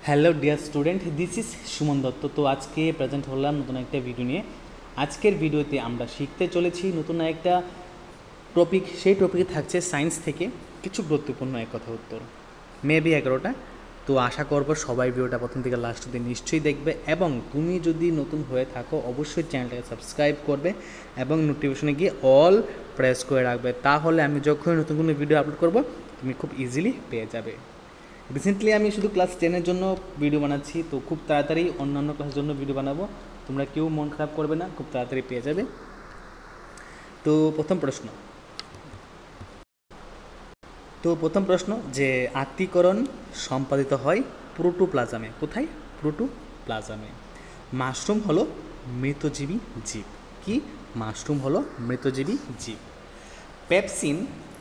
Hello dear student, this is Suman Dutta. তো আজকে present হলাম নতুন একটা ভিডিও নিয়ে। আজকের ভিডিওতে আমরা শিখতে চলেছি নতুন একটা টপিক। সেই টপিকে থাকছে সায়েন্স থেকে কিছু গুরুত্বপূর্ণ এক কথা উত্তর, মেবি 11টা। তো আশা করব সবাই ভিডিওটা প্রথম থেকে লাস্ট অবধি নিশ্চয়ই দেখবে, এবং তুমি যদি নতুন হয়ে থাকো অবশ্যই চ্যানেলটাকে সাবস্ক্রাইব করবে এবং নোটিফিকেশনে গিয়ে অল প্রেস করে রাখবে। তাহলে আমি যখনই নতুন কোনো ভিডিও আপলোড করব তুমি খুব ইজিলি পেয়ে যাবে। রিসেন্টলি আমি শুধু ক্লাস 10-এর জন্য ভিডিও বানাচ্ছি, তো খুব তাড়াতাড়ি অন্যান্য ক্লাসের জন্য ভিডিও বানাবো। তোমরা কেউ মন খারাপ করবে না, খুব তাড়াতাড়ি পেয়ে যাবে। তো প্রথম প্রশ্ন যে আত্তীকরণ সম্পাদিত হয় প্রোটোপ্লাজমে। কোথায়? প্রোটোপ্লাজমে। মাশরুম হলো মৃতজীবী জীব। কি? মাশরুম হলো মৃতজীবী জীব। পেপসিন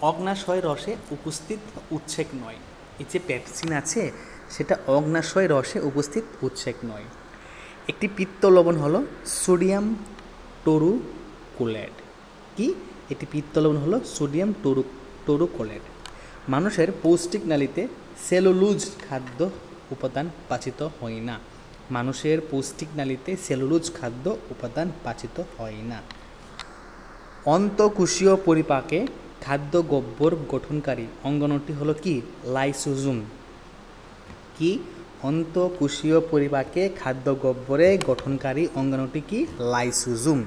অগ্নাশয় রসে উপস্থিত উৎসেক নয়। এই যে পেপসিন আছে সেটা অগ্নাশয় রসে উপস্থিত উৎসেক নয়। একটি পিত্ত লবণ হলো সোডিয়াম টরুকোলেট। কি? একটি পিত্ত লবণ হলো সোডিয়াম টরুকোলেট। মানুষের পৌষ্টিক নালীতে সেলুলোজ খাদ্য উপাদান পাচিত হয় না। মানুষের পৌষ্টিক নালীতে সেলুলোজ খাদ্য উপাদান পাচিত হয় না। অন্তঃকোষীয় পরিপাকে খাদ্য গহ্বর গঠনকারী অঙ্গাণুটি হলো কি? লাইসোজোম। কি? অন্তঃকোষীয় পরিপাকে খাদ্য গহ্বরে গঠনকারী অঙ্গাণুটি কি? লাইসোজোম।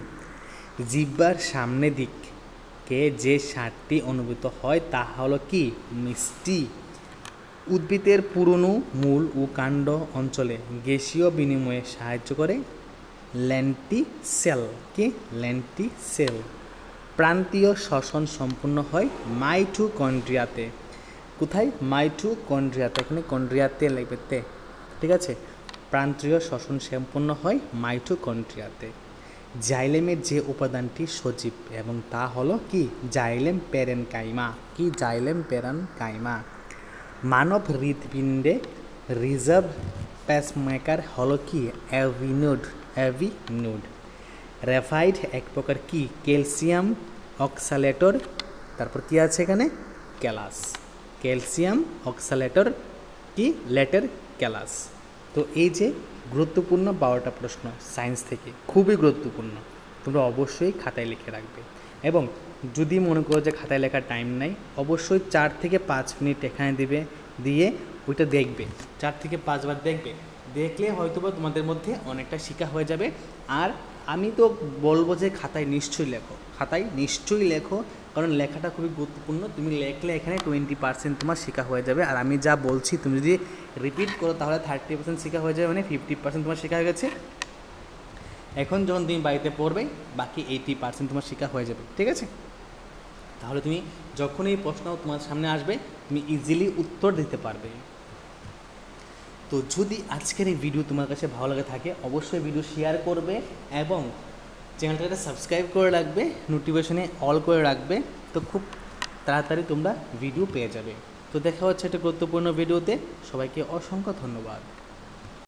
জিহ্বার সামনের দিকে যে স্বাদটি অনুভূত হয় তা হলো কি? মিষ্টি। উদ্ভিদের পুরনো মূল ও কাণ্ড অঞ্চলে গ্যাসীয় বিনিময়ে সাহায্য করে লেন্টিসেল। কি? লেন্টিসেল। প্রান্তীয় শ্বসন সম্পূর্ণ হয় মাইটোকন্ড্রিয়াতে। কোথায়? মাইটোকন্ড্রিয়াতে। এখানে কন্ড্রিয়াতে লাগবে, ঠিক আছে? প্রান্তীয় শ্বসন সম্পূর্ণ হয় মাইটোকন্ড্রিয়াতে। জাইলেমের যে উপাদানটি সজীব এবং তা হলো কি? Xylem parenchyma. কি? Xylem parenchyma. মানব হৃৎপিণ্ডে রিজার্ভ পেসমেকার হলো কি? অ্যাভিনোড। র্যাফাইড এক প্রকার কি? ক্যালসিয়াম অক্সালেটর। তারপর কি আছে এখানে? ক্যালাস। ক্যালসিয়াম অক্সালেটর কি? লেটার ক্যালাস। তো এই যে গুরুত্বপূর্ণ 12টা প্রশ্ন সায়েন্স থেকে, খুবই গুরুত্বপূর্ণ। তোমরা অবশ্যই খাতায় লিখে রাখবে, এবং যদি মনে করো যে খাতায় লেখার টাইম নাই, অবশ্যই 4 থেকে 5 মিনিট এখানে দিয়ে ওইটা দেখবে। 4 থেকে 5 বার দেখলে হয়তো বা তোমাদের মধ্যে অনেকটা শেখা হয়ে যাবে। আর আমি তো বলবো যে খাতায় নিশ্চয়ই লেখো, কারণ লেখাটা খুবই গুরুত্বপূর্ণ। তুমি লেখলে এখানে 20% তোমার শেখা হয়ে যাবে। আর আমি যা বলছি তুমি যদি রিপিট করো তাহলে 30% শেখা হয়ে যাবে, মানে 50% তোমার শেখা হয়ে গেছে। এখন যখন তুমি বাড়িতে পড়বে বাকি 80% তোমার শেখা হয়ে যাবে, ঠিক আছে? তাহলে তুমি যখন এই প্রশ্ন তোমার সামনে আসবে তুমি ইজিলি উত্তর দিতে পারবে। তো যদি আজকের এই ভিডিও তোমার কাছে ভালো লাগে থাকে অবশ্যই ভিডিও শেয়ার করবে এবং চ্যানেলটাকে সাবস্ক্রাইব করে রাখবে, নোটিফিকেশনে অল করে রাখবে। তো খুব তাড়াতাড়ি তোমরা ভিডিও পেয়ে যাবে। তো দেখা হচ্ছে একটা গুরুত্বপূর্ণ ভিডিওতে। সবাইকে অসংখ্য ধন্যবাদ।